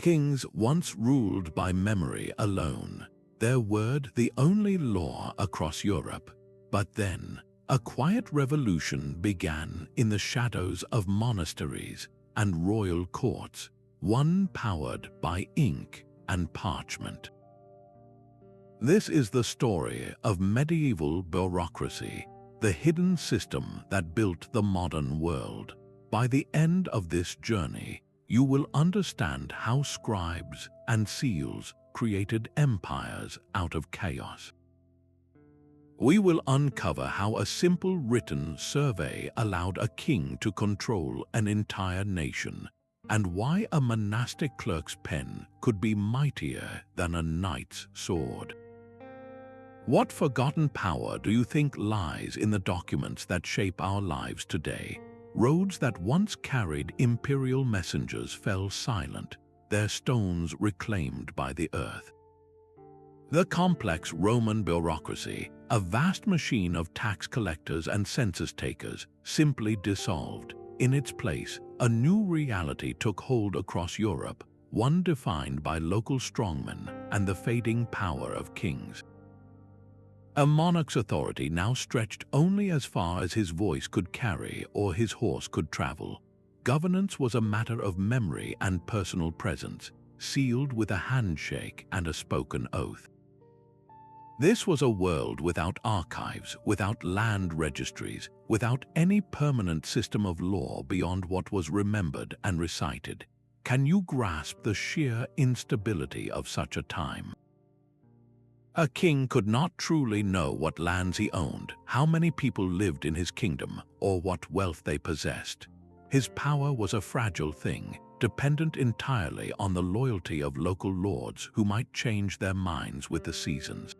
Kings once ruled by memory alone, their word the only law across Europe. But then, a quiet revolution began in the shadows of monasteries and royal courts, one powered by ink and parchment. This is the story of medieval bureaucracy, the hidden system that built the modern world. By the end of this journey, you will understand how scribes and seals created empires out of chaos. We will uncover how a simple written survey allowed a king to control an entire nation, and why a monastic clerk's pen could be mightier than a knight's sword. What forgotten power do you think lies in the documents that shape our lives today? Roads that once carried imperial messengers fell silent, their stones reclaimed by the earth. The complex Roman bureaucracy, a vast machine of tax collectors and census takers, simply dissolved. In its place, a new reality took hold across Europe, one defined by local strongmen and the fading power of kings. A monarch's authority now stretched only as far as his voice could carry or his horse could travel. Governance was a matter of memory and personal presence, sealed with a handshake and a spoken oath. This was a world without archives, without land registries, without any permanent system of law beyond what was remembered and recited. Can you grasp the sheer instability of such a time? A king could not truly know what lands he owned, how many people lived in his kingdom, or what wealth they possessed. His power was a fragile thing, dependent entirely on the loyalty of local lords who might change their minds with the seasons.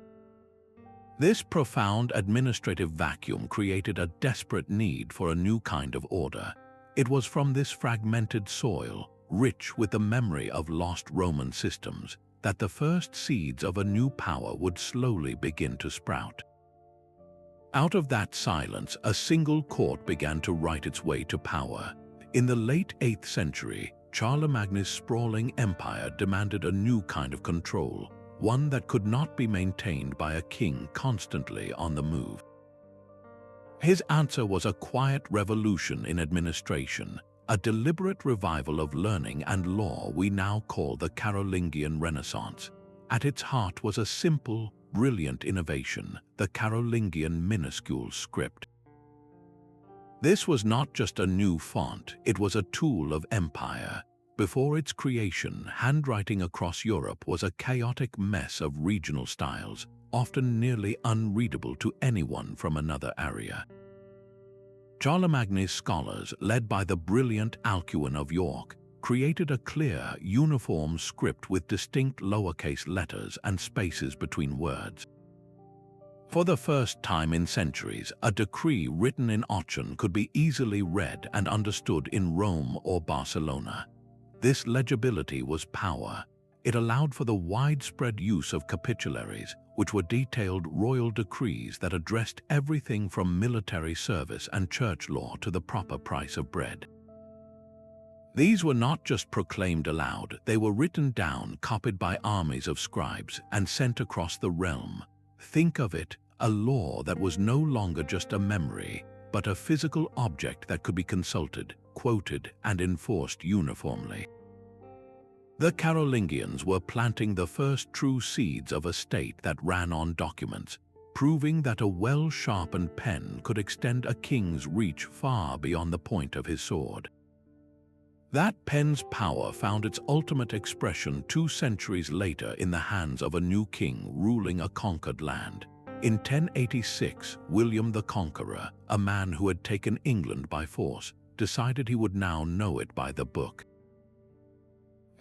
This profound administrative vacuum created a desperate need for a new kind of order. It was from this fragmented soil, rich with the memory of lost Roman systems, that the first seeds of a new power would slowly begin to sprout. Out of that silence, a single court began to write its way to power. In the late 8th century, Charlemagne's sprawling empire demanded a new kind of control, one that could not be maintained by a king constantly on the move. His answer was a quiet revolution in administration, a deliberate revival of learning and law we now call the Carolingian Renaissance. At its heart was a simple, brilliant innovation, the Carolingian minuscule script. This was not just a new font, it was a tool of empire. Before its creation, handwriting across Europe was a chaotic mess of regional styles, often nearly unreadable to anyone from another area. Charlemagne's scholars, led by the brilliant Alcuin of York, created a clear, uniform script with distinct lowercase letters and spaces between words. For the first time in centuries, a decree written in Auction could be easily read and understood in Rome or Barcelona. This legibility was power. It allowed for the widespread use of capitularies, which were detailed royal decrees that addressed everything from military service and church law to the proper price of bread. These were not just proclaimed aloud, they were written down, copied by armies of scribes, and sent across the realm. Think of it, a law that was no longer just a memory, but a physical object that could be consulted, quoted, and enforced uniformly. The Carolingians were planting the first true seeds of a state that ran on documents, proving that a well-sharpened pen could extend a king's reach far beyond the point of his sword. That pen's power found its ultimate expression 2 centuries later in the hands of a new king ruling a conquered land. In 1086, William the Conqueror, a man who had taken England by force, decided he would now know it by the book.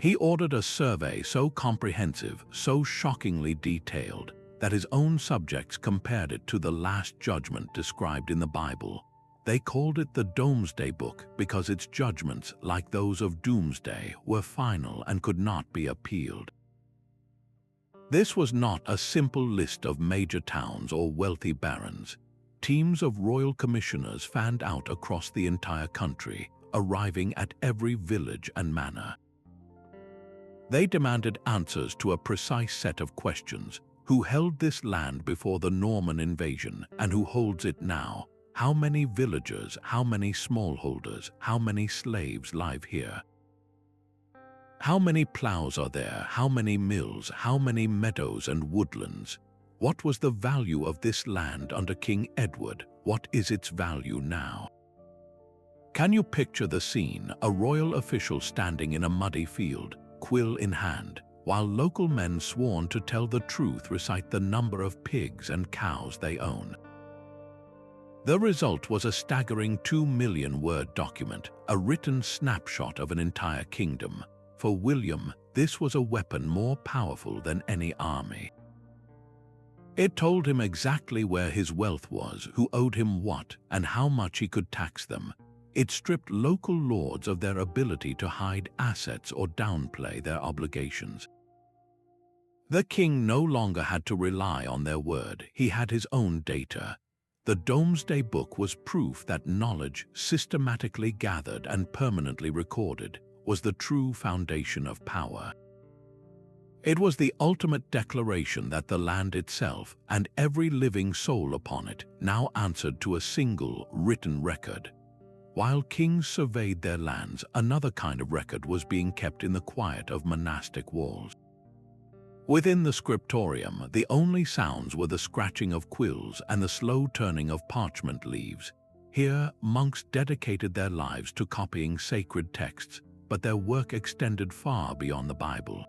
He ordered a survey so comprehensive, so shockingly detailed, that his own subjects compared it to the Last Judgment described in the Bible. They called it the Domesday Book because its judgments, like those of Doomsday, were final and could not be appealed. This was not a simple list of major towns or wealthy barons. Teams of royal commissioners fanned out across the entire country, arriving at every village and manor. They demanded answers to a precise set of questions. Who held this land before the Norman invasion, and who holds it now? How many villagers, how many smallholders, how many slaves live here? How many ploughs are there? How many mills? How many meadows and woodlands? What was the value of this land under King Edward? What is its value now? Can you picture the scene, a royal official standing in a muddy field, quill in hand, while local men sworn to tell the truth recite the number of pigs and cows they own? The result was a staggering 2 million-word document, a written snapshot of an entire kingdom. For William, this was a weapon more powerful than any army. It told him exactly where his wealth was, who owed him what, and how much he could tax them. It stripped local lords of their ability to hide assets or downplay their obligations. The king no longer had to rely on their word, he had his own data. The Domesday Book was proof that knowledge, systematically gathered and permanently recorded, was the true foundation of power. It was the ultimate declaration that the land itself, and every living soul upon it, now answered to a single, written record. While kings surveyed their lands, another kind of record was being kept in the quiet of monastic walls. Within the scriptorium, the only sounds were the scratching of quills and the slow turning of parchment leaves. Here, monks dedicated their lives to copying sacred texts, but their work extended far beyond the Bible.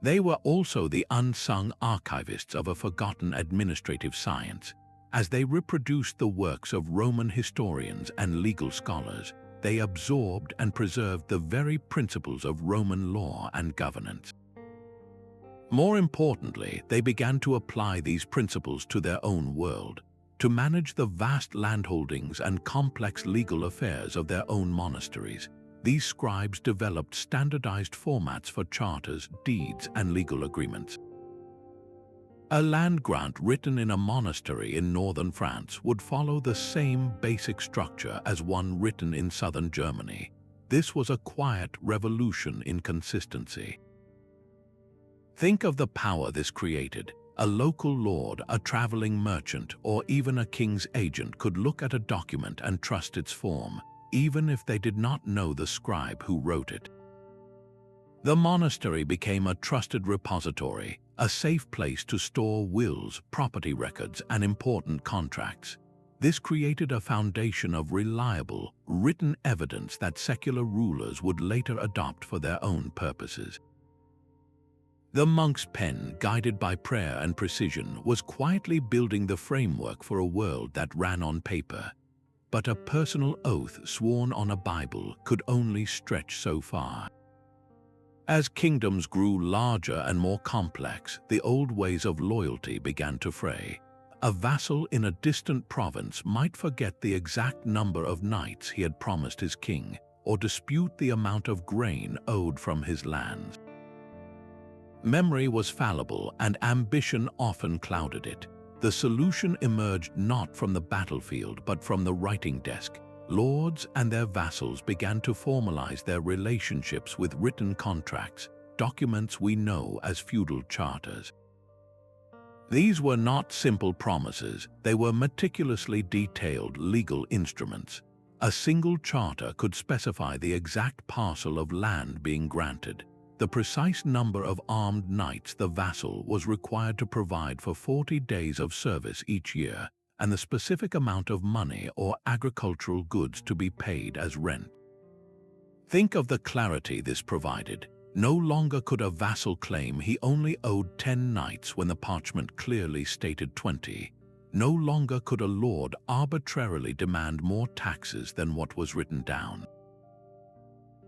They were also the unsung archivists of a forgotten administrative science. As they reproduced the works of Roman historians and legal scholars, they absorbed and preserved the very principles of Roman law and governance. More importantly, they began to apply these principles to their own world, to manage the vast landholdings and complex legal affairs of their own monasteries. These scribes developed standardized formats for charters, deeds, and legal agreements. A land grant written in a monastery in northern France would follow the same basic structure as one written in southern Germany. This was a quiet revolution in consistency. Think of the power this created. A local lord, a traveling merchant, or even a king's agent could look at a document and trust its form, even if they did not know the scribe who wrote it. The monastery became a trusted repository, a safe place to store wills, property records, and important contracts. This created a foundation of reliable, written evidence that secular rulers would later adopt for their own purposes. The monk's pen, guided by prayer and precision, was quietly building the framework for a world that ran on paper. But a personal oath sworn on a Bible could only stretch so far. As kingdoms grew larger and more complex, the old ways of loyalty began to fray. A vassal in a distant province might forget the exact number of knights he had promised his king, or dispute the amount of grain owed from his lands. Memory was fallible, and ambition often clouded it. The solution emerged not from the battlefield but from the writing desk. Lords and their vassals began to formalize their relationships with written contracts, documents we know as feudal charters. These were not simple promises, they were meticulously detailed legal instruments. A single charter could specify the exact parcel of land being granted, the precise number of armed knights the vassal was required to provide for 40 days of service each year, and the specific amount of money or agricultural goods to be paid as rent. Think of the clarity this provided. No longer could a vassal claim he only owed 10 knights when the parchment clearly stated 20. No longer could a lord arbitrarily demand more taxes than what was written down.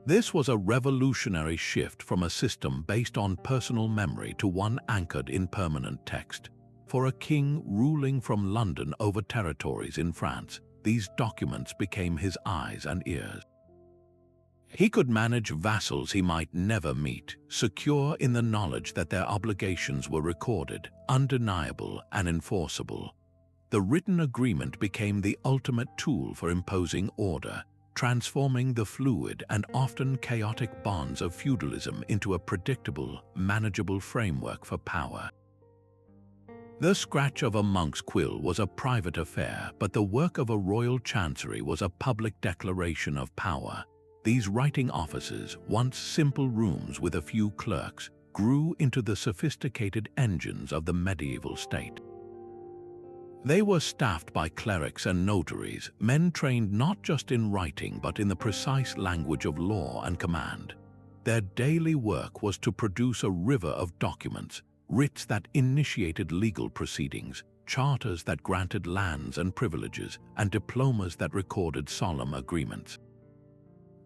This was a revolutionary shift from a system based on personal memory to one anchored in permanent text. For a king ruling from London over territories in France, these documents became his eyes and ears. He could manage vassals he might never meet, secure in the knowledge that their obligations were recorded, undeniable and enforceable. The written agreement became the ultimate tool for imposing order, transforming the fluid and often chaotic bonds of feudalism into a predictable, manageable framework for power. The scratch of a monk's quill was a private affair, but the work of a royal chancery was a public declaration of power. These writing offices, once simple rooms with a few clerks, grew into the sophisticated engines of the medieval state. They were staffed by clerics and notaries, men trained not just in writing but in the precise language of law and command. Their daily work was to produce a river of documents, writs that initiated legal proceedings, charters that granted lands and privileges, and diplomas that recorded solemn agreements.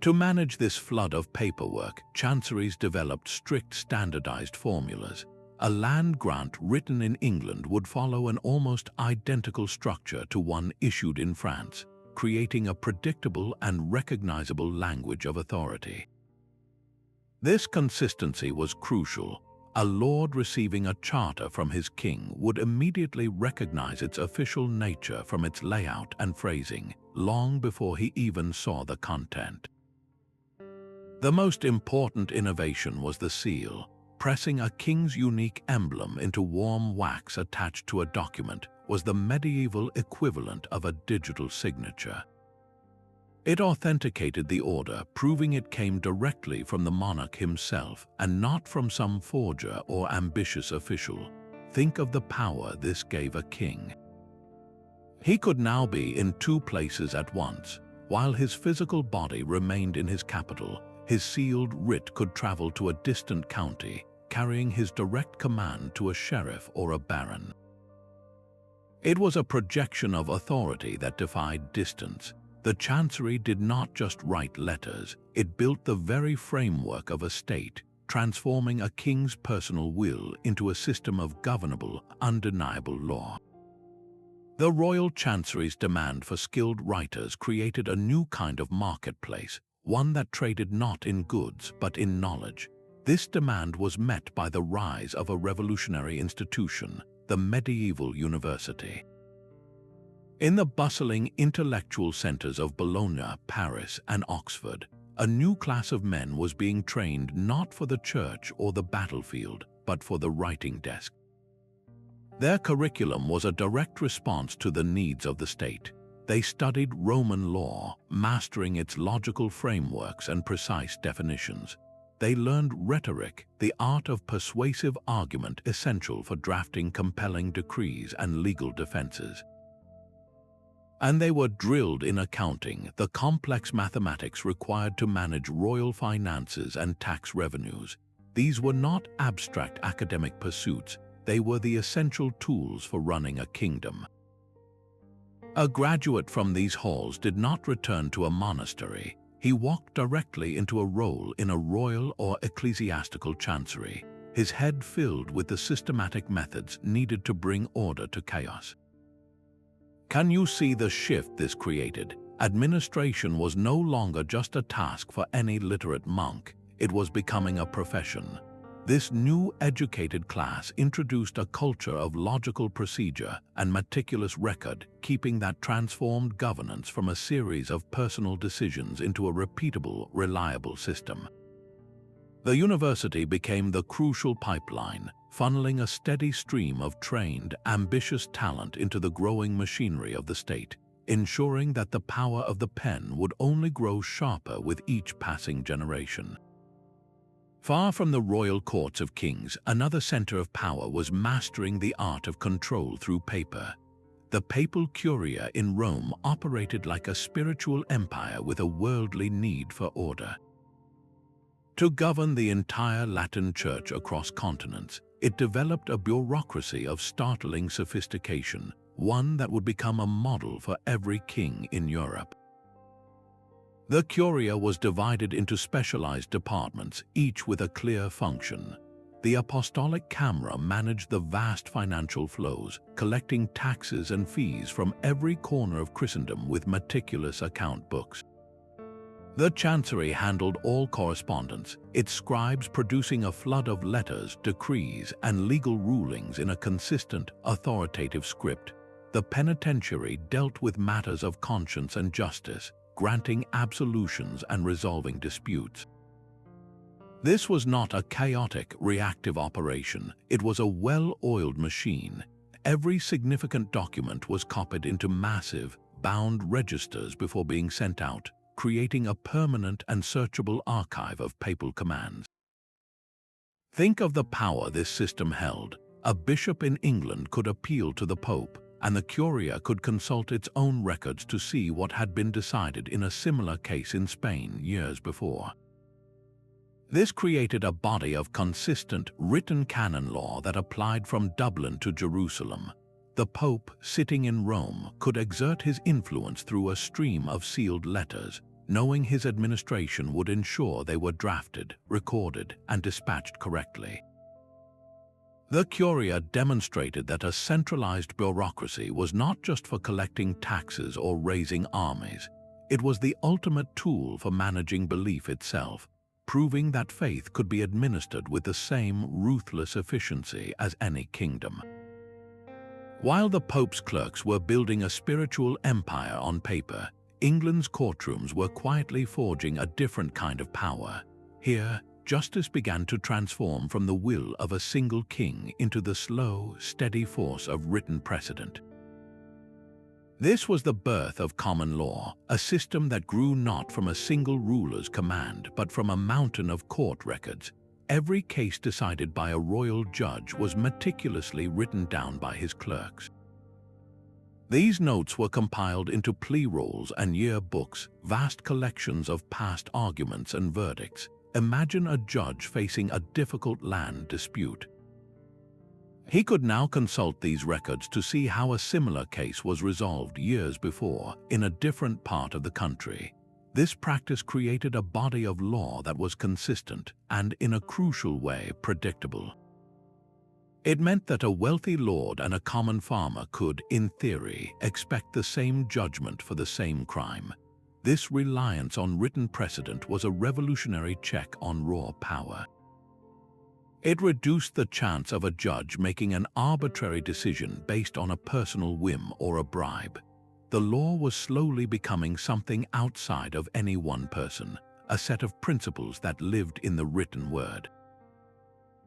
To manage this flood of paperwork, chanceries developed strict standardized formulas. A land grant written in England would follow an almost identical structure to one issued in France, creating a predictable and recognizable language of authority. This consistency was crucial. A lord receiving a charter from his king would immediately recognize its official nature from its layout and phrasing, long before he even saw the content. The most important innovation was the seal. Pressing a king's unique emblem into warm wax attached to a document was the medieval equivalent of a digital signature. It authenticated the order, proving it came directly from the monarch himself and not from some forger or ambitious official. Think of the power this gave a king. He could now be in two places at once. While his physical body remained in his capital, his sealed writ could travel to a distant county, carrying his direct command to a sheriff or a baron. It was a projection of authority that defied distance. The chancery did not just write letters, it built the very framework of a state, transforming a king's personal will into a system of governable, undeniable law. The royal chancery's demand for skilled writers created a new kind of marketplace, one that traded not in goods but in knowledge. This demand was met by the rise of a revolutionary institution, the medieval university. In the bustling intellectual centers of Bologna, Paris, and Oxford, a new class of men was being trained not for the church or the battlefield, but for the writing desk. Their curriculum was a direct response to the needs of the state. They studied Roman law, mastering its logical frameworks and precise definitions. They learned rhetoric, the art of persuasive argument essential for drafting compelling decrees and legal defenses. And they were drilled in accounting, the complex mathematics required to manage royal finances and tax revenues. These were not abstract academic pursuits, they were the essential tools for running a kingdom. A graduate from these halls did not return to a monastery. He walked directly into a role in a royal or ecclesiastical chancery, his head filled with the systematic methods needed to bring order to chaos. Can you see the shift this created? Administration was no longer just a task for any literate monk, it was becoming a profession. This new educated class introduced a culture of logical procedure and meticulous record, keeping that transformed governance from a series of personal decisions into a repeatable, reliable system. The university became the crucial pipeline, funneling a steady stream of trained, ambitious talent into the growing machinery of the state, ensuring that the power of the pen would only grow sharper with each passing generation. Far from the royal courts of kings, another center of power was mastering the art of control through paper. The papal curia in Rome operated like a spiritual empire with a worldly need for order. To govern the entire Latin Church across continents, it developed a bureaucracy of startling sophistication, one that would become a model for every king in Europe. The curia was divided into specialized departments, each with a clear function. The apostolic camera managed the vast financial flows, collecting taxes and fees from every corner of Christendom with meticulous account books. The chancery handled all correspondence, its scribes producing a flood of letters, decrees, and legal rulings in a consistent, authoritative script. The penitentiary dealt with matters of conscience and justice, granting absolutions and resolving disputes. This was not a chaotic, reactive operation. It was a well-oiled machine. Every significant document was copied into massive, bound registers before being sent out, creating a permanent and searchable archive of papal commands. Think of the power this system held. A bishop in England could appeal to the Pope, and the Curia could consult its own records to see what had been decided in a similar case in Spain years before. This created a body of consistent, written canon law that applied from Dublin to Jerusalem. The Pope, sitting in Rome, could exert his influence through a stream of sealed letters, knowing his administration would ensure they were drafted, recorded, and dispatched correctly. The Curia demonstrated that a centralized bureaucracy was not just for collecting taxes or raising armies. It was the ultimate tool for managing belief itself, proving that faith could be administered with the same ruthless efficiency as any kingdom. While the Pope's clerks were building a spiritual empire on paper, England's courtrooms were quietly forging a different kind of power. Here, justice began to transform from the will of a single king into the slow, steady force of written precedent. This was the birth of common law, a system that grew not from a single ruler's command, but from a mountain of court records. Every case decided by a royal judge was meticulously written down by his clerks. These notes were compiled into plea rolls and yearbooks, vast collections of past arguments and verdicts. Imagine a judge facing a difficult land dispute. He could now consult these records to see how a similar case was resolved years before in a different part of the country. This practice created a body of law that was consistent and, in a crucial way, predictable. It meant that a wealthy lord and a common farmer could, in theory, expect the same judgment for the same crime. This reliance on written precedent was a revolutionary check on raw power. It reduced the chance of a judge making an arbitrary decision based on a personal whim or a bribe. The law was slowly becoming something outside of any one person, a set of principles that lived in the written word.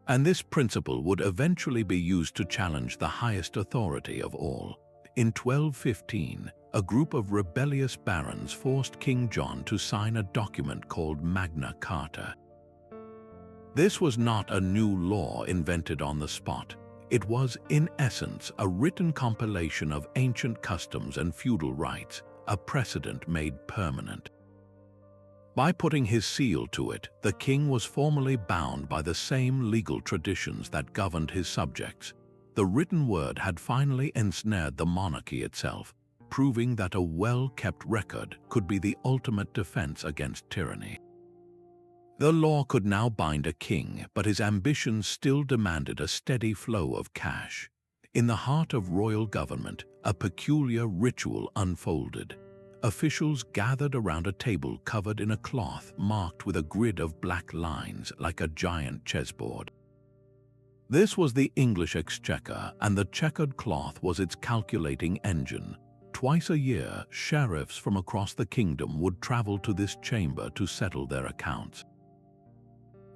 And this principle would eventually be used to challenge the highest authority of all. In 1215, a group of rebellious barons forced King John to sign a document called Magna Carta. This was not a new law invented on the spot. It was, in essence, a written compilation of ancient customs and feudal rights, a precedent made permanent. By putting his seal to it, the king was formally bound by the same legal traditions that governed his subjects. The written word had finally ensnared the monarchy itself, proving that a well-kept record could be the ultimate defense against tyranny. The law could now bind a king, but his ambitions still demanded a steady flow of cash. In the heart of royal government, a peculiar ritual unfolded. Officials gathered around a table covered in a cloth marked with a grid of black lines like a giant chessboard. This was the English Exchequer, and the checkered cloth was its calculating engine. Twice a year, sheriffs from across the kingdom would travel to this chamber to settle their accounts.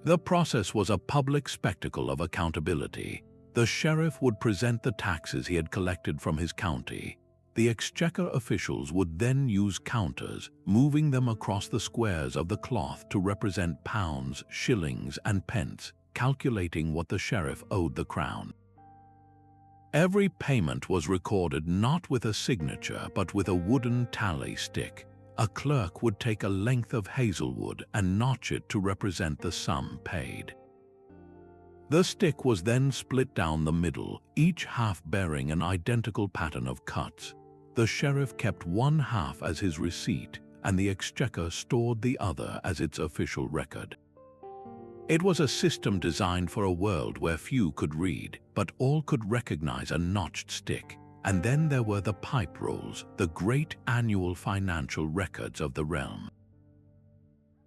The process was a public spectacle of accountability. The sheriff would present the taxes he had collected from his county. The Exchequer officials would then use counters, moving them across the squares of the cloth to represent pounds, shillings, and pence, calculating what the sheriff owed the crown. Every payment was recorded not with a signature but with a wooden tally stick. A clerk would take a length of hazelwood and notch it to represent the sum paid. The stick was then split down the middle, each half bearing an identical pattern of cuts. The sheriff kept one half as his receipt, and the Exchequer stored the other as its official record. It was a system designed for a world where few could read, but all could recognize a notched stick. And then there were the pipe rolls, the great annual financial records of the realm.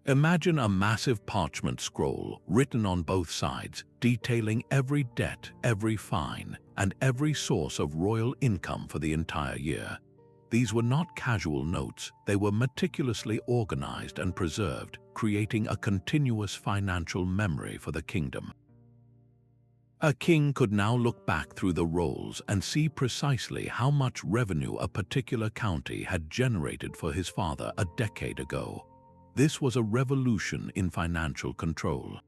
Imagine a massive parchment scroll written on both sides, detailing every debt, every fine, and every source of royal income for the entire year. These were not casual notes, they were meticulously organized and preserved, creating a continuous financial memory for the kingdom. A king could now look back through the rolls and see precisely how much revenue a particular county had generated for his father a decade ago. This was a revolution in financial control.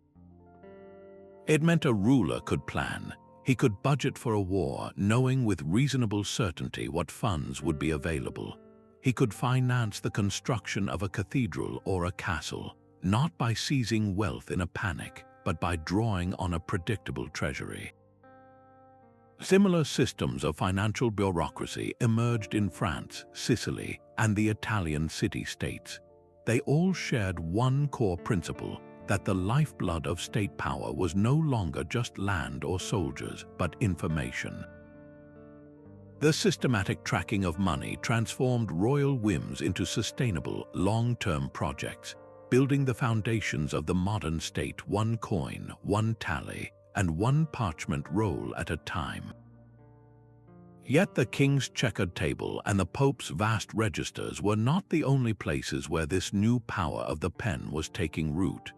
It meant a ruler could plan. He could budget for a war, knowing with reasonable certainty what funds would be available. He could finance the construction of a cathedral or a castle, not by seizing wealth in a panic, but by drawing on a predictable treasury. Similar systems of financial bureaucracy emerged in France, Sicily, and the Italian city-states. They all shared one core principle: that the lifeblood of state power was no longer just land or soldiers, but information. The systematic tracking of money transformed royal whims into sustainable, long-term projects, building the foundations of the modern state one coin, one tally, and one parchment roll at a time. Yet the king's checkered table and the pope's vast registers were not the only places where this new power of the pen was taking root.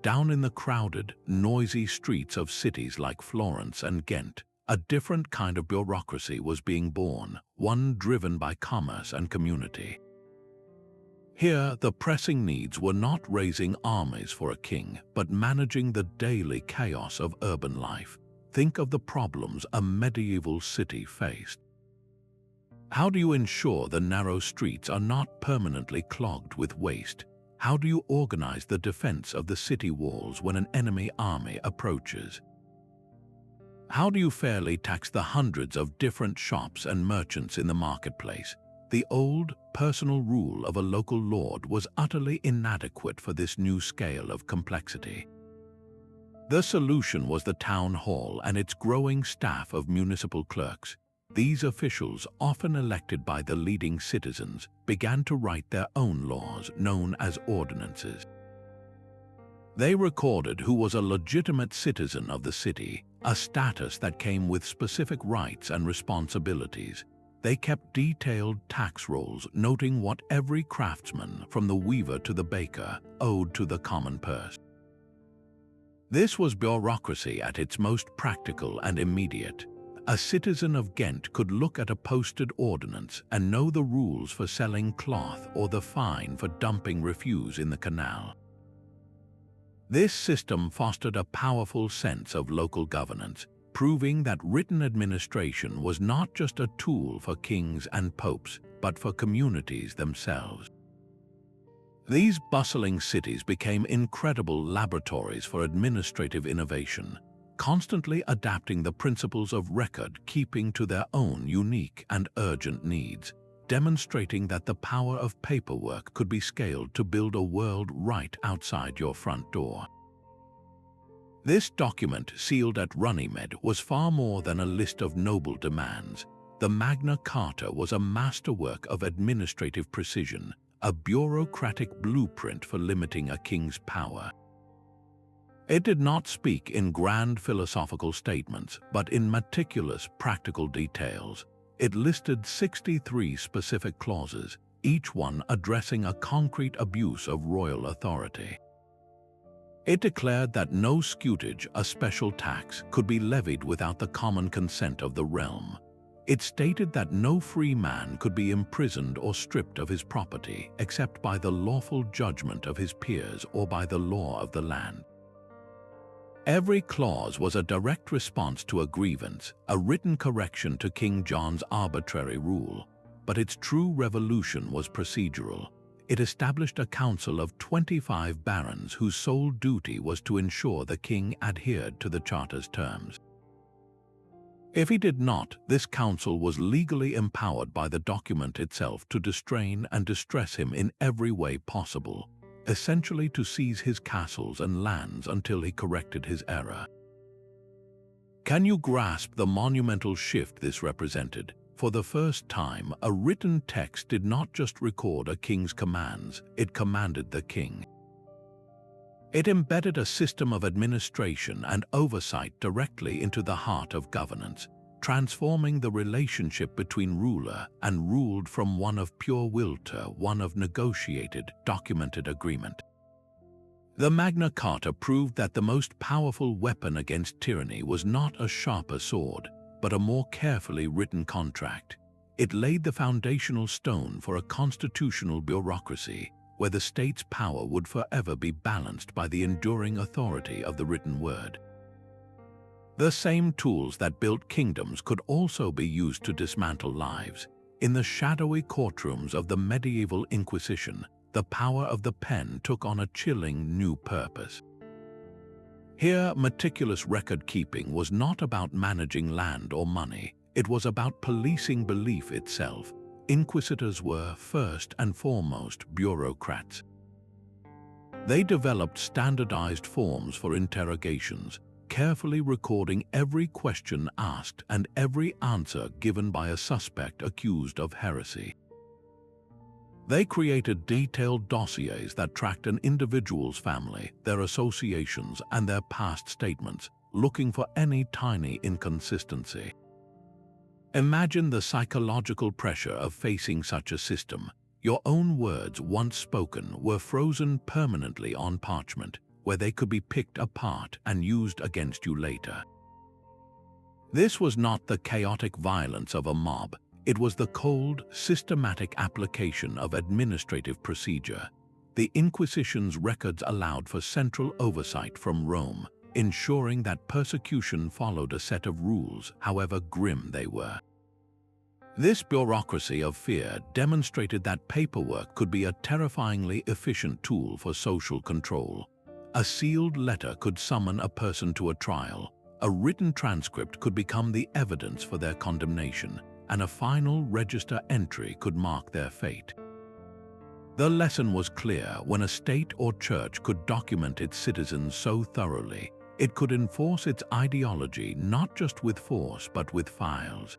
Down in the crowded, noisy streets of cities like Florence and Ghent, a different kind of bureaucracy was being born, one driven by commerce and community. Here, the pressing needs were not raising armies for a king, but managing the daily chaos of urban life. Think of the problems a medieval city faced. How do you ensure the narrow streets are not permanently clogged with waste? How do you organize the defense of the city walls when an enemy army approaches? How do you fairly tax the hundreds of different shops and merchants in the marketplace? The old, personal rule of a local lord was utterly inadequate for this new scale of complexity. The solution was the town hall and its growing staff of municipal clerks. These officials, often elected by the leading citizens, began to write their own laws, known as ordinances. They recorded who was a legitimate citizen of the city, a status that came with specific rights and responsibilities. They kept detailed tax rolls, noting what every craftsman, from the weaver to the baker, owed to the common purse. This was bureaucracy at its most practical and immediate. A citizen of Ghent could look at a posted ordinance and know the rules for selling cloth or the fine for dumping refuse in the canal. This system fostered a powerful sense of local governance, proving that written administration was not just a tool for kings and popes, but for communities themselves. These bustling cities became incredible laboratories for administrative innovation, constantly adapting the principles of record-keeping to their own unique and urgent needs, demonstrating that the power of paperwork could be scaled to build a world right outside your front door. This document, sealed at Runnymede, was far more than a list of noble demands. The Magna Carta was a masterwork of administrative precision, a bureaucratic blueprint for limiting a king's power. It did not speak in grand philosophical statements, but in meticulous practical details. It listed 63 specific clauses, each one addressing a concrete abuse of royal authority. It declared that no scutage, a special tax, could be levied without the common consent of the realm. It stated that no free man could be imprisoned or stripped of his property except by the lawful judgment of his peers or by the law of the land. Every clause was a direct response to a grievance, a written correction to King John's arbitrary rule. But its true revolution was procedural. It established a council of 25 barons whose sole duty was to ensure the king adhered to the charter's terms. If he did not, this council was legally empowered by the document itself to distrain and distress him in every way possible, essentially to seize his castles and lands until he corrected his error. Can you grasp the monumental shift this represented? For the first time, a written text did not just record a king's commands, it commanded the king. It embedded a system of administration and oversight directly into the heart of governance. transforming the relationship between ruler and ruled from one of pure will to one of negotiated, documented agreement. The Magna Carta proved that the most powerful weapon against tyranny was not a sharper sword, but a more carefully written contract. It laid the foundational stone for a constitutional bureaucracy where the state's power would forever be balanced by the enduring authority of the written word. The same tools that built kingdoms could also be used to dismantle lives. In the shadowy courtrooms of the medieval Inquisition, the power of the pen took on a chilling new purpose. Here, meticulous record-keeping was not about managing land or money. It was about policing belief itself. Inquisitors were, first and foremost, bureaucrats. They developed standardized forms for interrogations, carefully recording every question asked and every answer given by a suspect accused of heresy. They created detailed dossiers that tracked an individual's family, their associations, and their past statements, looking for any tiny inconsistency. Imagine the psychological pressure of facing such a system. Your own words, once spoken, were frozen permanently on parchment, where they could be picked apart and used against you later. This was not the chaotic violence of a mob. It was the cold, systematic application of administrative procedure. The Inquisition's records allowed for central oversight from Rome, ensuring that persecution followed a set of rules, however grim they were. This bureaucracy of fear demonstrated that paperwork could be a terrifyingly efficient tool for social control. A sealed letter could summon a person to a trial, a written transcript could become the evidence for their condemnation, and a final register entry could mark their fate. The lesson was clear: when a state or church could document its citizens so thoroughly, it could enforce its ideology not just with force but with files.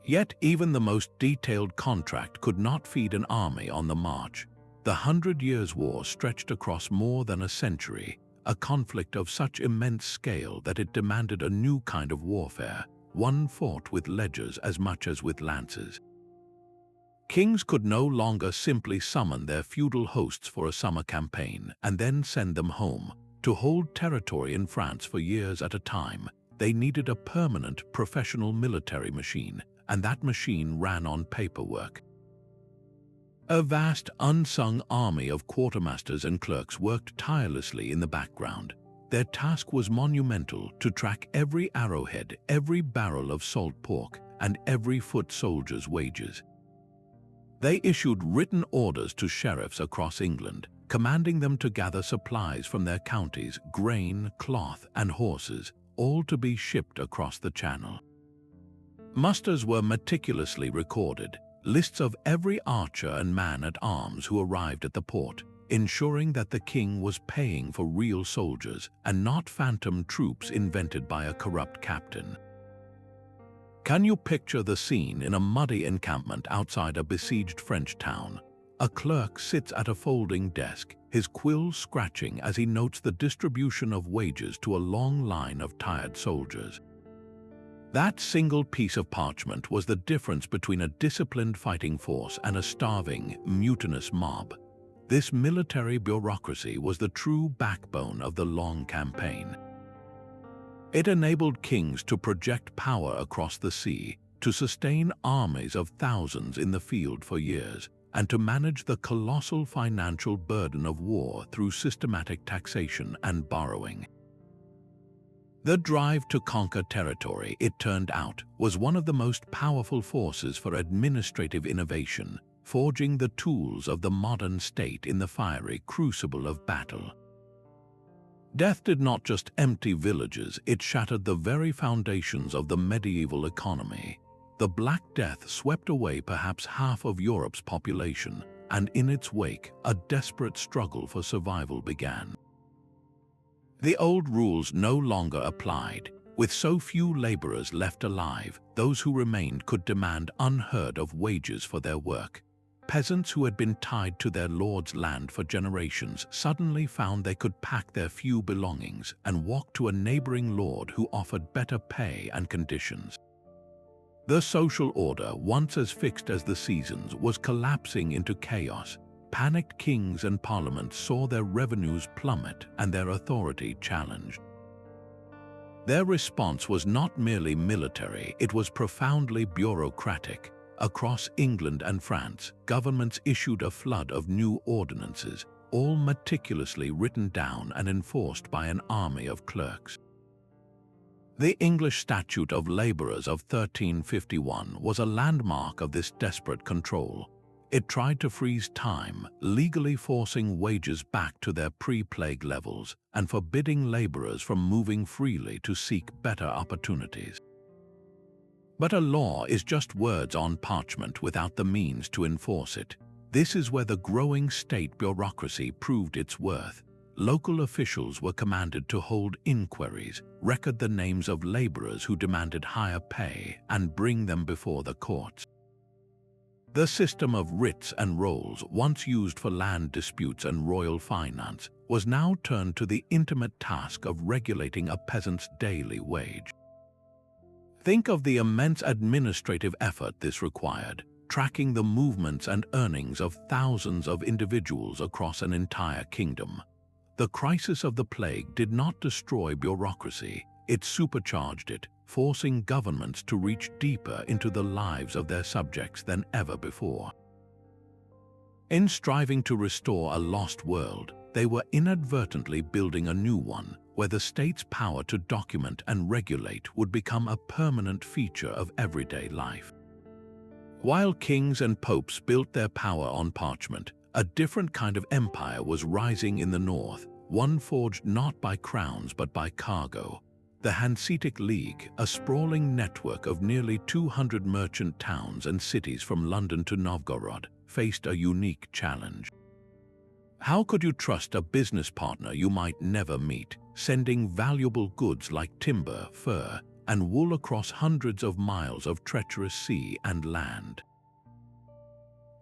Yet even the most detailed contract could not feed an army on the march. The 100 Years' War stretched across more than a century, a conflict of such immense scale that it demanded a new kind of warfare, one fought with ledgers as much as with lances. Kings could no longer simply summon their feudal hosts for a summer campaign and then send them home. To hold territory in France for years at a time, they needed a permanent, professional military machine, and that machine ran on paperwork. A vast, unsung army of quartermasters and clerks worked tirelessly in the background. Their task was monumental: to track every arrowhead, every barrel of salt pork, and every foot soldier's wages. They issued written orders to sheriffs across England, commanding them to gather supplies from their counties, grain, cloth, and horses, all to be shipped across the Channel. Musters were meticulously recorded, lists of every archer and man-at-arms who arrived at the port, ensuring that the king was paying for real soldiers and not phantom troops invented by a corrupt captain. Can you picture the scene in a muddy encampment outside a besieged French town? A clerk sits at a folding desk, his quill scratching as he notes the distribution of wages to a long line of tired soldiers. That single piece of parchment was the difference between a disciplined fighting force and a starving, mutinous mob. This military bureaucracy was the true backbone of the long campaign. It enabled kings to project power across the sea, to sustain armies of thousands in the field for years, and to manage the colossal financial burden of war through systematic taxation and borrowing. The drive to conquer territory, it turned out, was one of the most powerful forces for administrative innovation, forging the tools of the modern state in the fiery crucible of battle. Death did not just empty villages, it shattered the very foundations of the medieval economy. The Black Death swept away perhaps half of Europe's population, and in its wake, a desperate struggle for survival began. The old rules no longer applied. With so few laborers left alive, those who remained could demand unheard of wages for their work. Peasants who had been tied to their lord's land for generations suddenly found they could pack their few belongings and walk to a neighboring lord who offered better pay and conditions. The social order, once as fixed as the seasons, was collapsing into chaos. Panicked kings and parliaments saw their revenues plummet and their authority challenged. Their response was not merely military, it was profoundly bureaucratic. Across England and France, governments issued a flood of new ordinances, all meticulously written down and enforced by an army of clerks. The English Statute of Labourers of 1351 was a landmark of this desperate control. It tried to freeze time, legally forcing wages back to their pre-plague levels and forbidding labourers from moving freely to seek better opportunities. But a law is just words on parchment without the means to enforce it. This is where the growing state bureaucracy proved its worth. Local officials were commanded to hold inquiries, record the names of labourers who demanded higher pay, and bring them before the courts. The system of writs and rolls, once used for land disputes and royal finance, was now turned to the intimate task of regulating a peasant's daily wage. Think of the immense administrative effort this required, tracking the movements and earnings of thousands of individuals across an entire kingdom. The crisis of the plague did not destroy bureaucracy, it supercharged it, forcing governments to reach deeper into the lives of their subjects than ever before. In striving to restore a lost world, they were inadvertently building a new one, where the state's power to document and regulate would become a permanent feature of everyday life. While kings and popes built their power on parchment, a different kind of empire was rising in the north, one forged not by crowns but by cargo. The Hanseatic League, a sprawling network of nearly 200 merchant towns and cities from London to Novgorod, faced a unique challenge. How could you trust a business partner you might never meet, sending valuable goods like timber, fur, and wool across hundreds of miles of treacherous sea and land?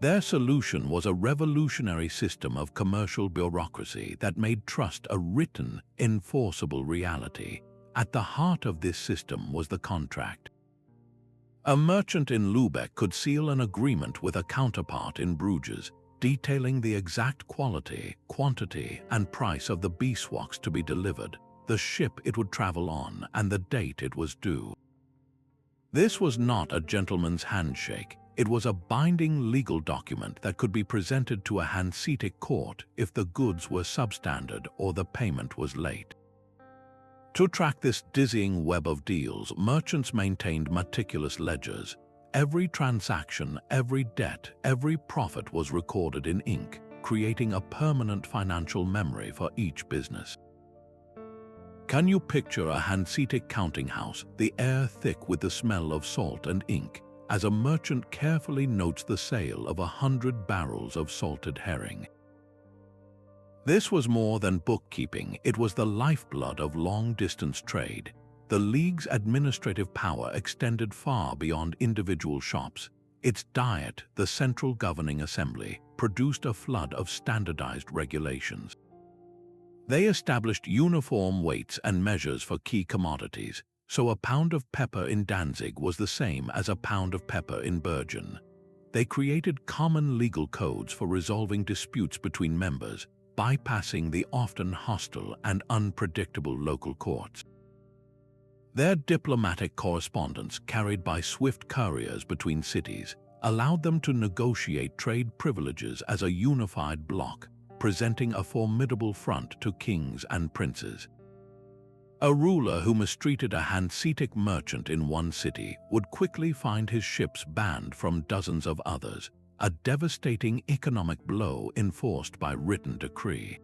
Their solution was a revolutionary system of commercial bureaucracy that made trust a written, enforceable reality. At the heart of this system was the contract. A merchant in Lubeck could seal an agreement with a counterpart in Bruges, detailing the exact quality, quantity, and price of the beeswax to be delivered, the ship it would travel on, and the date it was due. This was not a gentleman's handshake. It was a binding legal document that could be presented to a Hanseatic court if the goods were substandard or the payment was late. To track this dizzying web of deals, merchants maintained meticulous ledgers. Every transaction, every debt, every profit was recorded in ink, creating a permanent financial memory for each business. Can you picture a Hanseatic counting house, the air thick with the smell of salt and ink, as a merchant carefully notes the sale of 100 barrels of salted herring? This was more than bookkeeping, it was the lifeblood of long-distance trade. The League's administrative power extended far beyond individual shops. Its diet, the central governing assembly, produced a flood of standardized regulations. They established uniform weights and measures for key commodities, so a pound of pepper in Danzig was the same as a pound of pepper in Bergen. They created common legal codes for resolving disputes between members, bypassing the often hostile and unpredictable local courts. Their diplomatic correspondence, carried by swift couriers between cities, allowed them to negotiate trade privileges as a unified bloc, presenting a formidable front to kings and princes. A ruler who mistreated a Hanseatic merchant in one city would quickly find his ships banned from dozens of others, a devastating economic blow enforced by written decree.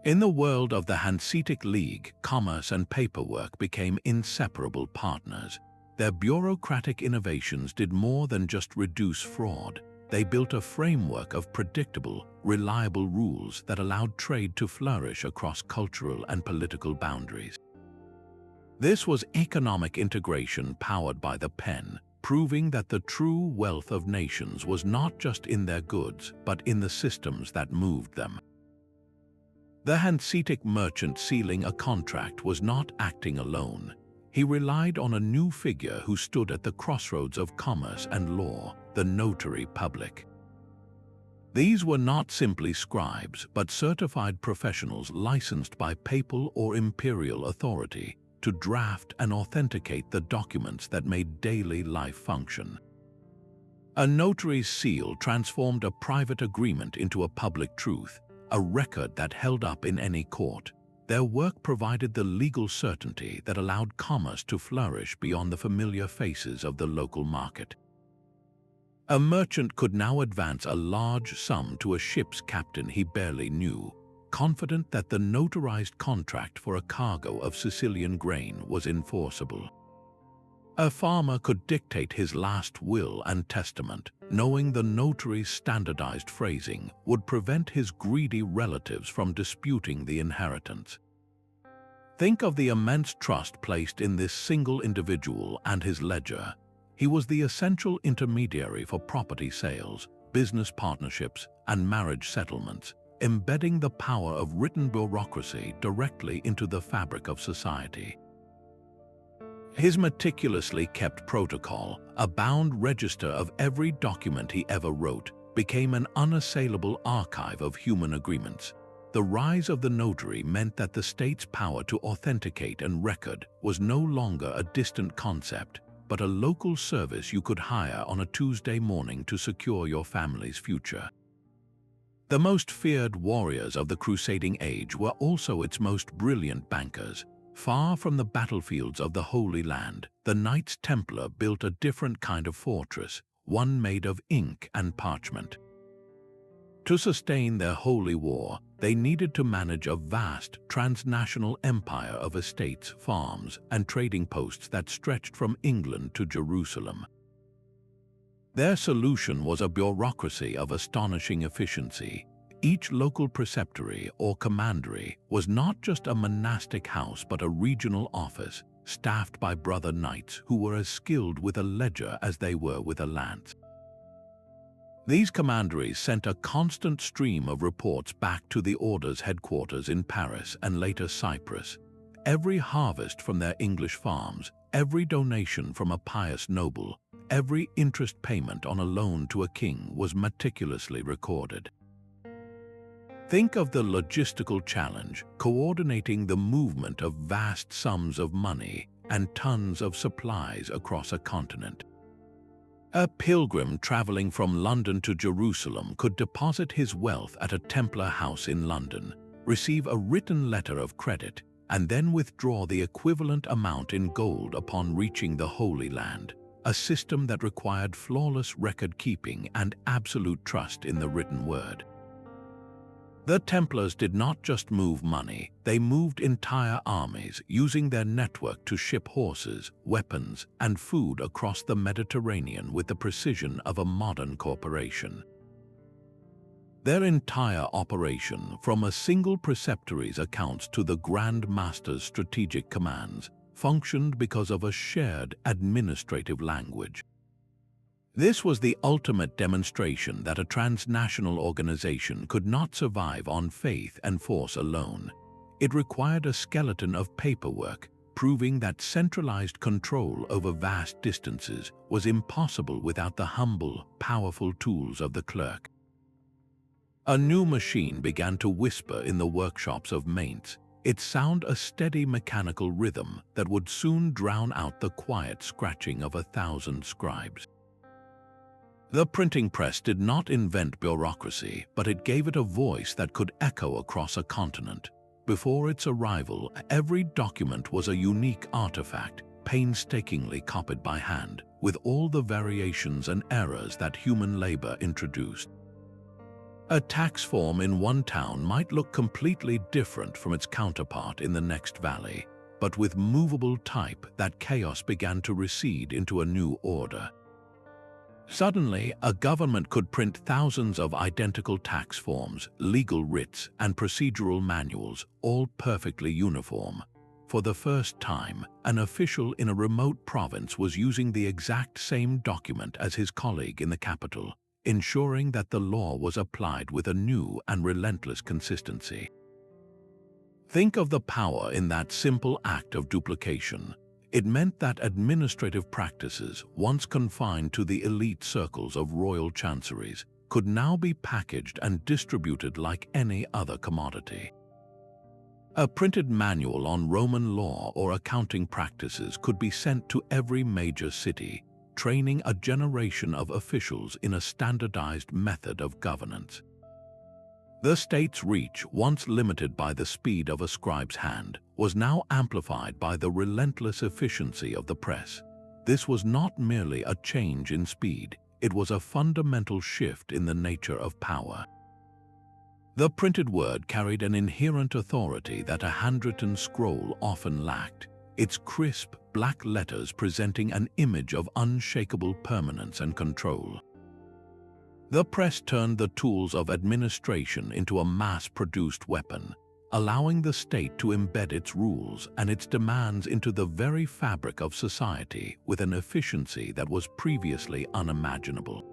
In the world of the Hanseatic League, commerce and paperwork became inseparable partners. Their bureaucratic innovations did more than just reduce fraud. They built a framework of predictable, reliable rules that allowed trade to flourish across cultural and political boundaries. This was economic integration powered by the pen, proving that the true wealth of nations was not just in their goods, but in the systems that moved them. The Hanseatic merchant sealing a contract was not acting alone. He relied on a new figure who stood at the crossroads of commerce and law, the notary public. These were not simply scribes, but certified professionals licensed by papal or imperial authority to draft and authenticate the documents that made daily life function. A notary's seal transformed a private agreement into a public truth, a record that held up in any court. Their work provided the legal certainty that allowed commerce to flourish beyond the familiar faces of the local market. A merchant could now advance a large sum to a ship's captain he barely knew, confident that the notarized contract for a cargo of Sicilian grain was enforceable. A farmer could dictate his last will and testament, knowing the notary's standardized phrasing would prevent his greedy relatives from disputing the inheritance. Think of the immense trust placed in this single individual and his ledger. He was the essential intermediary for property sales, business partnerships, and marriage settlements, embedding the power of written bureaucracy directly into the fabric of society. His meticulously kept protocol, a bound register of every document he ever wrote, became an unassailable archive of human agreements. The rise of the notary meant that the state's power to authenticate and record was no longer a distant concept, but a local service you could hire on a Tuesday morning to secure your family's future. The most feared warriors of the crusading age were also its most brilliant bankers. Far from the battlefields of the Holy Land, the Knights Templar built a different kind of fortress, one made of ink and parchment. To sustain their holy war, they needed to manage a vast transnational empire of estates, farms, and trading posts that stretched from England to Jerusalem. Their solution was a bureaucracy of astonishing efficiency. Each local preceptory or commandery was not just a monastic house but a regional office, staffed by brother knights who were as skilled with a ledger as they were with a lance. These commanderies sent a constant stream of reports back to the order's headquarters in Paris and later Cyprus. Every harvest from their English farms, every donation from a pious noble, every interest payment on a loan to a king was meticulously recorded. Think of the logistical challenge, coordinating the movement of vast sums of money and tons of supplies across a continent. A pilgrim traveling from London to Jerusalem could deposit his wealth at a Templar house in London, receive a written letter of credit, and then withdraw the equivalent amount in gold upon reaching the Holy Land, a system that required flawless record-keeping and absolute trust in the written word. The Templars did not just move money, they moved entire armies, using their network to ship horses, weapons, and food across the Mediterranean with the precision of a modern corporation. Their entire operation, from a single preceptory's accounts to the Grand Master's strategic commands, functioned because of a shared administrative language. This was the ultimate demonstration that a transnational organization could not survive on faith and force alone. It required a skeleton of paperwork, proving that centralized control over vast distances was impossible without the humble, powerful tools of the clerk. A new machine began to whisper in the workshops of Mainz, its sound a steady mechanical rhythm that would soon drown out the quiet scratching of 1,000 scribes. The printing press did not invent bureaucracy, but it gave it a voice that could echo across a continent. Before its arrival, every document was a unique artifact, painstakingly copied by hand, with all the variations and errors that human labor introduced. A tax form in one town might look completely different from its counterpart in the next valley, but with movable type, that chaos began to recede into a new order. Suddenly, a government could print thousands of identical tax forms, legal writs, and procedural manuals, all perfectly uniform. For the first time, an official in a remote province was using the exact same document as his colleague in the capital, ensuring that the law was applied with a new and relentless consistency. Think of the power in that simple act of duplication. It meant that administrative practices, once confined to the elite circles of royal chanceries, could now be packaged and distributed like any other commodity. A printed manual on Roman law or accounting practices could be sent to every major city, training a generation of officials in a standardized method of governance. The state's reach, once limited by the speed of a scribe's hand, was now amplified by the relentless efficiency of the press. This was not merely a change in speed, it was a fundamental shift in the nature of power. The printed word carried an inherent authority that a handwritten scroll often lacked, its crisp, black letters presenting an image of unshakable permanence and control. The press turned the tools of administration into a mass-produced weapon, allowing the state to embed its rules and its demands into the very fabric of society with an efficiency that was previously unimaginable.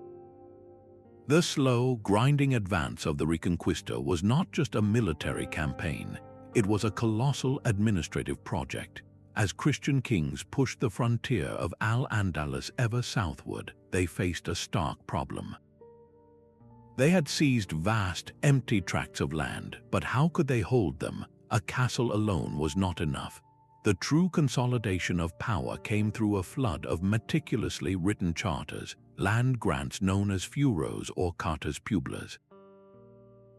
The slow, grinding advance of the Reconquista was not just a military campaign, it was a colossal administrative project. As Christian kings pushed the frontier of Al-Andalus ever southward, they faced a stark problem. They had seized vast, empty tracts of land, but how could they hold them? A castle alone was not enough. The true consolidation of power came through a flood of meticulously written charters, land grants known as furos or cartas publicas.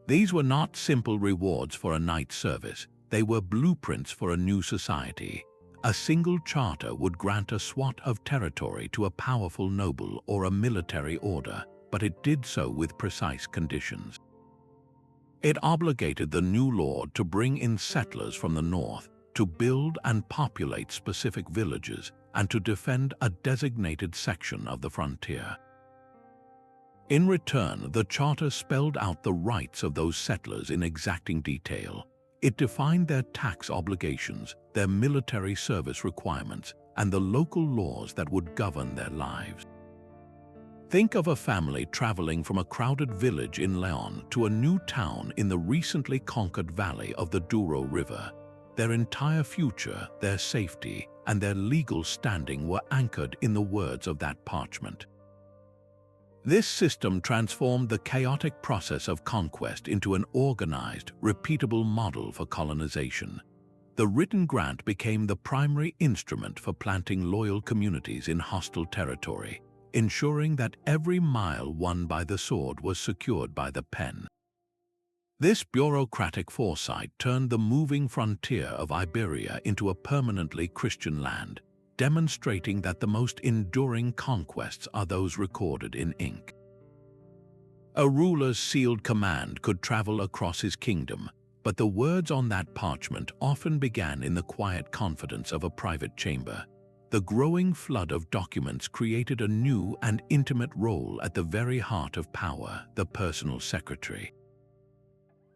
These were not simple rewards for a knight's service, they were blueprints for a new society. A single charter would grant a swath of territory to a powerful noble or a military order, but it did so with precise conditions. It obligated the new lord to bring in settlers from the north, to build and populate specific villages, and to defend a designated section of the frontier. In return, the charter spelled out the rights of those settlers in exacting detail. It defined their tax obligations, their military service requirements, and the local laws that would govern their lives. Think of a family traveling from a crowded village in Leon to a new town in the recently conquered valley of the Douro River. Their entire future, their safety, and their legal standing were anchored in the words of that parchment. This system transformed the chaotic process of conquest into an organized, repeatable model for colonization. The written grant became the primary instrument for planting loyal communities in hostile territory, ensuring that every mile won by the sword was secured by the pen. This bureaucratic foresight turned the moving frontier of Iberia into a permanently Christian land, demonstrating that the most enduring conquests are those recorded in ink. A ruler's sealed command could travel across his kingdom, but the words on that parchment often began in the quiet confidence of a private chamber. The growing flood of documents created a new and intimate role at the very heart of power, the personal secretary.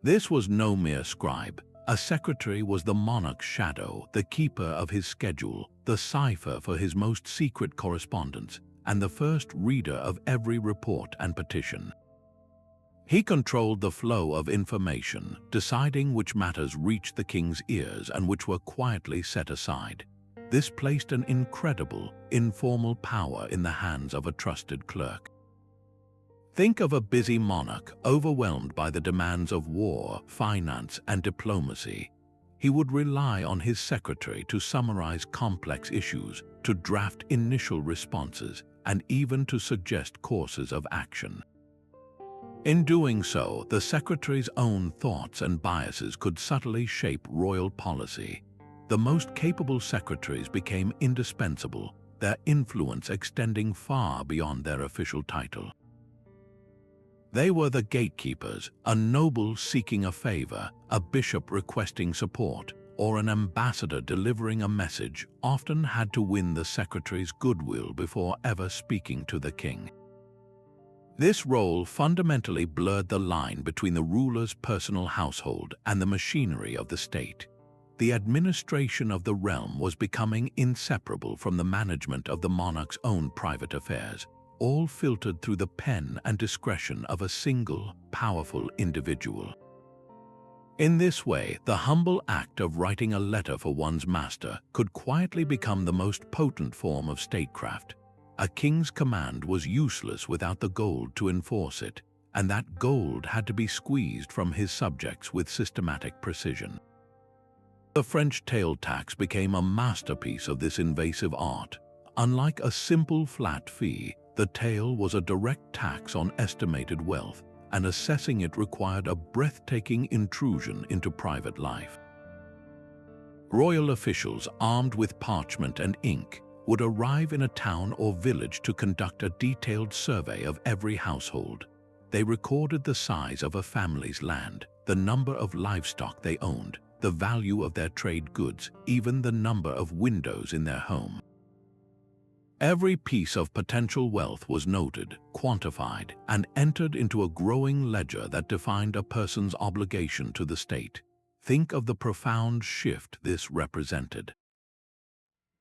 This was no mere scribe. A secretary was the monarch's shadow, the keeper of his schedule, the cipher for his most secret correspondence, and the first reader of every report and petition. He controlled the flow of information, deciding which matters reached the king's ears and which were quietly set aside. This placed an incredible, informal power in the hands of a trusted clerk. Think of a busy monarch overwhelmed by the demands of war, finance, and diplomacy. He would rely on his secretary to summarize complex issues, to draft initial responses, and even to suggest courses of action. In doing so, the secretary's own thoughts and biases could subtly shape royal policy. The most capable secretaries became indispensable, their influence extending far beyond their official title. They were the gatekeepers, a noble seeking a favor, a bishop requesting support, or an ambassador delivering a message often had to win the secretary's goodwill before ever speaking to the king. This role fundamentally blurred the line between the ruler's personal household and the machinery of the state. the administration of the realm was becoming inseparable from the management of the monarch's own private affairs, all filtered through the pen and discretion of a single, powerful individual. In this way, the humble act of writing a letter for one's master could quietly become the most potent form of statecraft. A king's command was useless without the gold to enforce it, and that gold had to be squeezed from his subjects with systematic precision. The French taille tax became a masterpiece of this invasive art. Unlike a simple flat fee, the taille was a direct tax on estimated wealth, and assessing it required a breathtaking intrusion into private life. Royal officials, armed with parchment and ink, would arrive in a town or village to conduct a detailed survey of every household. They recorded the size of a family's land, the number of livestock they owned, the value of their trade goods, even the number of windows in their home. Every piece of potential wealth was noted, quantified, and entered into a growing ledger that defined a person's obligation to the state. Think of the profound shift this represented.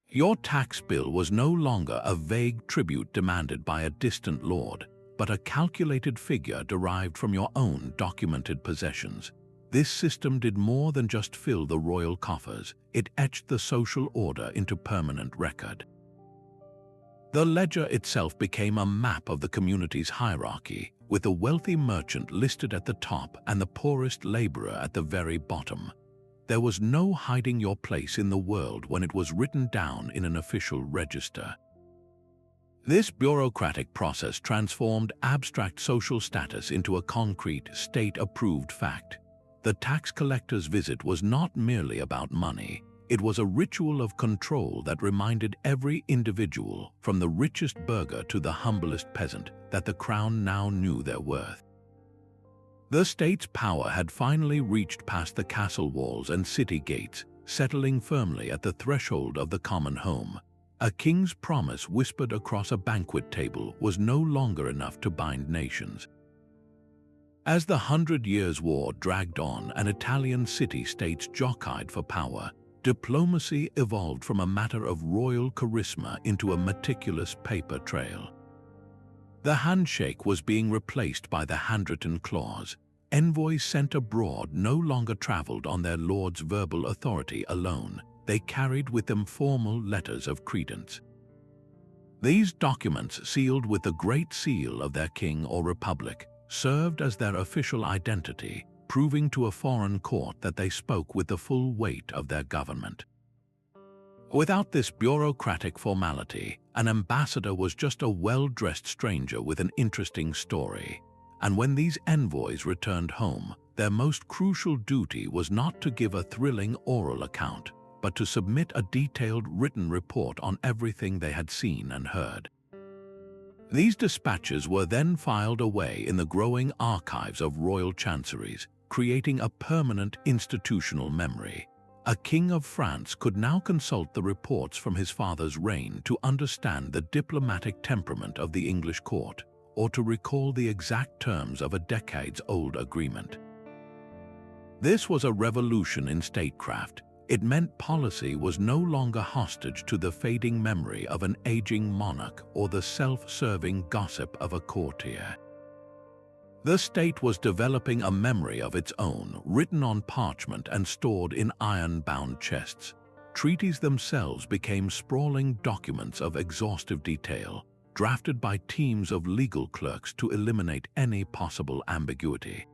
Your tax bill was no longer a vague tribute demanded by a distant lord, but a calculated figure derived from your own documented possessions. This system did more than just fill the royal coffers, it etched the social order into permanent record. The ledger itself became a map of the community's hierarchy, with the wealthy merchant listed at the top and the poorest laborer at the very bottom. There was no hiding your place in the world when it was written down in an official register. This bureaucratic process transformed abstract social status into a concrete, state-approved fact. The tax collector's visit was not merely about money. It was a ritual of control that reminded every individual, from the richest burgher to the humblest peasant, that the crown now knew their worth. The state's power had finally reached past the castle walls and city gates, settling firmly at the threshold of the common home. A king's promise whispered across a banquet table was no longer enough to bind nations. As the 100 Years' War dragged on and Italian city-states jockeyed for power, diplomacy evolved from a matter of royal charisma into a meticulous paper trail. The handshake was being replaced by the handwritten clause. Envoys sent abroad no longer traveled on their lord's verbal authority alone. They carried with them formal letters of credence. These documents, sealed with the Great Seal of their king or republic, served as their official identity, proving to a foreign court that they spoke with the full weight of their government. Without this bureaucratic formality, an ambassador was just a well-dressed stranger with an interesting story. And when these envoys returned home, their most crucial duty was not to give a thrilling oral account, but to submit a detailed written report on everything they had seen and heard. These dispatches were then filed away in the growing archives of royal chanceries, creating a permanent institutional memory. A king of France could now consult the reports from his father's reign to understand the diplomatic temperament of the English court, or to recall the exact terms of a decades-old agreement. This was a revolution in statecraft. It meant policy was no longer hostage to the fading memory of an aging monarch or the self-serving gossip of a courtier. The state was developing a memory of its own, written on parchment and stored in iron-bound chests. Treaties themselves became sprawling documents of exhaustive detail, drafted by teams of legal clerks to eliminate any possible ambiguity.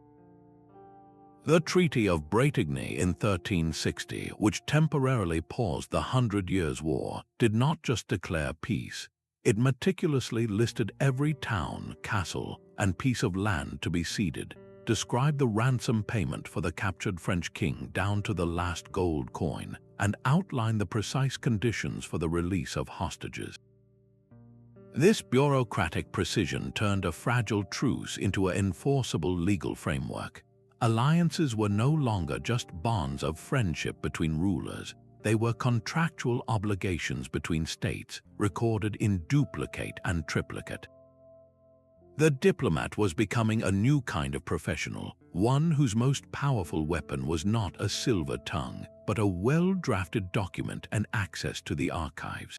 The Treaty of Bretigny in 1360, which temporarily paused the 100 Years' War, did not just declare peace. It meticulously listed every town, castle, and piece of land to be ceded, described the ransom payment for the captured French king down to the last gold coin, and outlined the precise conditions for the release of hostages. This bureaucratic precision turned a fragile truce into an enforceable legal framework. Alliances were no longer just bonds of friendship between rulers. They were contractual obligations between states, recorded in duplicate and triplicate. The diplomat was becoming a new kind of professional, one whose most powerful weapon was not a silver tongue, but but a well-drafted document and access to the archives.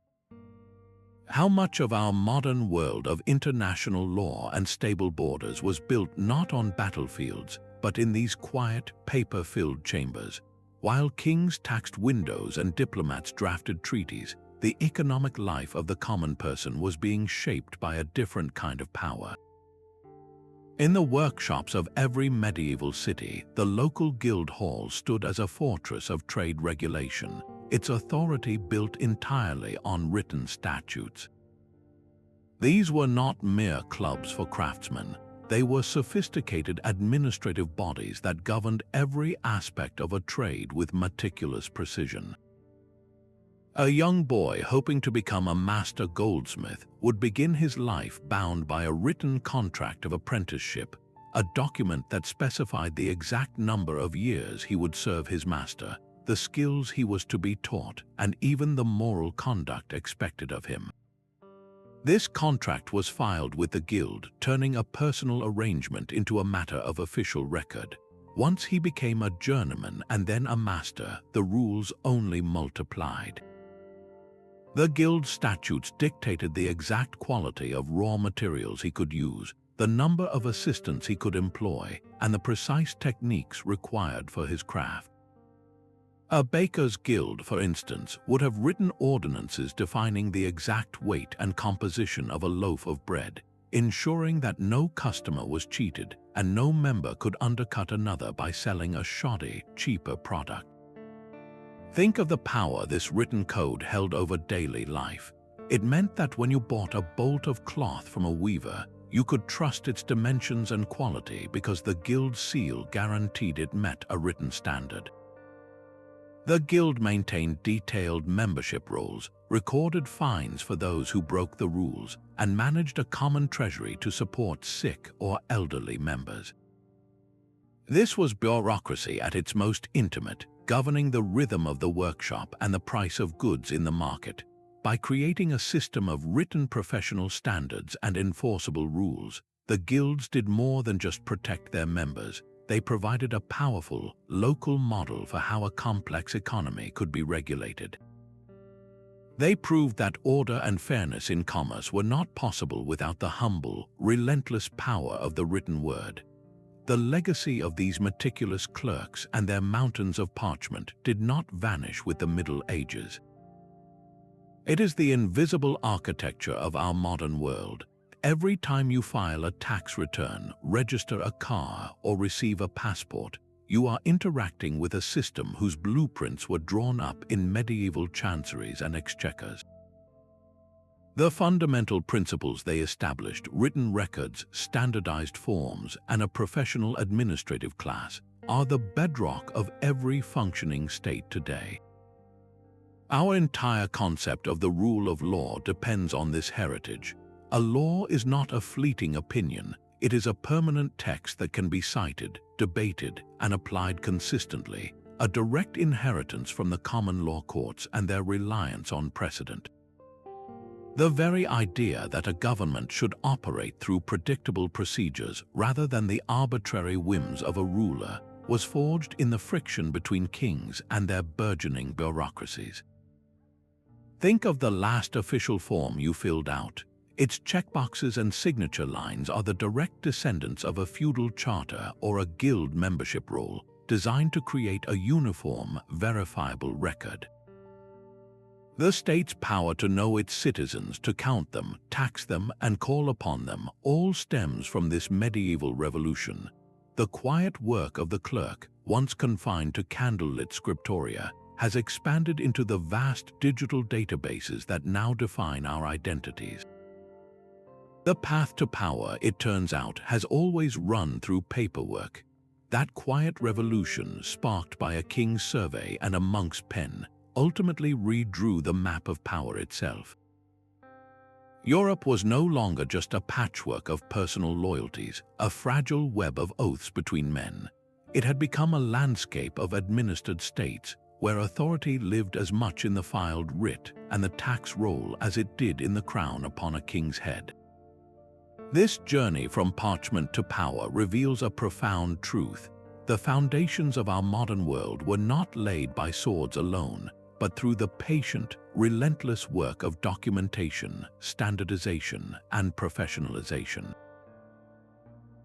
How much of our modern world of international law and stable borders was built not on battlefields, but in these quiet, paper-filled chambers? While kings taxed windows and diplomats drafted treaties, the economic life of the common person was being shaped by a different kind of power. In the workshops of every medieval city, the local guild hall stood as a fortress of trade regulation, its authority built entirely on written statutes. These were not mere clubs for craftsmen. They were sophisticated administrative bodies that governed every aspect of a trade with meticulous precision. A young boy hoping to become a master goldsmith would begin his life bound by a written contract of apprenticeship, a document that specified the exact number of years he would serve his master, the skills he was to be taught, and even the moral conduct expected of him. This contract was filed with the guild, turning a personal arrangement into a matter of official record. Once he became a journeyman and then a master, the rules only multiplied. The guild statutes dictated the exact quality of raw materials he could use, the number of assistants he could employ, and the precise techniques required for his craft. A baker's guild, for instance, would have written ordinances defining the exact weight and composition of a loaf of bread, ensuring that no customer was cheated and no member could undercut another by selling a shoddy, cheaper product. Think of the power this written code held over daily life. It meant that when you bought a bolt of cloth from a weaver, you could trust its dimensions and quality because the guild seal guaranteed it met a written standard. The guild maintained detailed membership rolls, recorded fines for those who broke the rules, and managed a common treasury to support sick or elderly members. This was bureaucracy at its most intimate, governing the rhythm of the workshop and the price of goods in the market. By creating a system of written professional standards and enforceable rules, the guilds did more than just protect their members. They provided a powerful, local model for how a complex economy could be regulated. They proved that order and fairness in commerce were not possible without the humble, relentless power of the written word. The legacy of these meticulous clerks and their mountains of parchment did not vanish with the Middle Ages. It is the invisible architecture of our modern world. Every time you file a tax return, register a car, or receive a passport, you are interacting with a system whose blueprints were drawn up in medieval chanceries and exchequers. The fundamental principles they established, written records, standardized forms, and a professional administrative class, are the bedrock of every functioning state today. Our entire concept of the rule of law depends on this heritage. A law is not a fleeting opinion, it is a permanent text that can be cited, debated, and applied consistently, a direct inheritance from the common law courts and their reliance on precedent. The very idea that a government should operate through predictable procedures rather than the arbitrary whims of a ruler was forged in the friction between kings and their burgeoning bureaucracies. Think of the last official form you filled out. Its checkboxes and signature lines are the direct descendants of a feudal charter or a guild membership roll, designed to create a uniform, verifiable record. The state's power to know its citizens, to count them, tax them, and call upon them, all stems from this medieval revolution. The quiet work of the clerk, once confined to candlelit scriptoria, has expanded into the vast digital databases that now define our identities. The path to power, it turns out, has always run through paperwork. That quiet revolution, sparked by a king's survey and a monk's pen, ultimately redrew the map of power itself. Europe was no longer just a patchwork of personal loyalties, a fragile web of oaths between men. It had become a landscape of administered states, where authority lived as much in the filed writ and the tax roll as it did in the crown upon a king's head. This journey from parchment to power reveals a profound truth. The foundations of our modern world were not laid by swords alone, but through the patient, relentless work of documentation, standardization, and professionalization.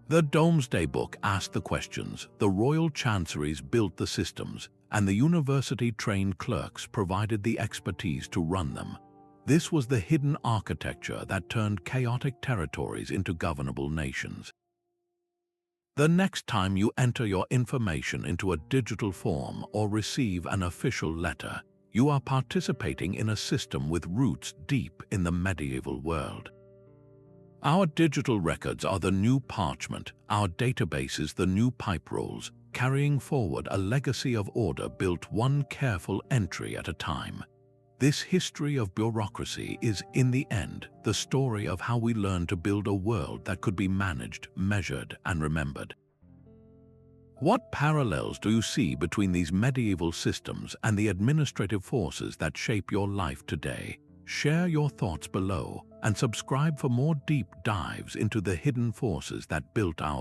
The Domesday Book asked the questions, the royal chanceries built the systems, and the university-trained clerks provided the expertise to run them. This was the hidden architecture that turned chaotic territories into governable nations. The next time you enter your information into a digital form or receive an official letter, you are participating in a system with roots deep in the medieval world. Our digital records are the new parchment, our databases the new pipe rolls, carrying forward a legacy of order built one careful entry at a time. This history of bureaucracy is, in the end, the story of how we learned to build a world that could be managed, measured, and remembered. What parallels do you see between these medieval systems and the administrative forces that shape your life today? Share your thoughts below and subscribe for more deep dives into the hidden forces that built our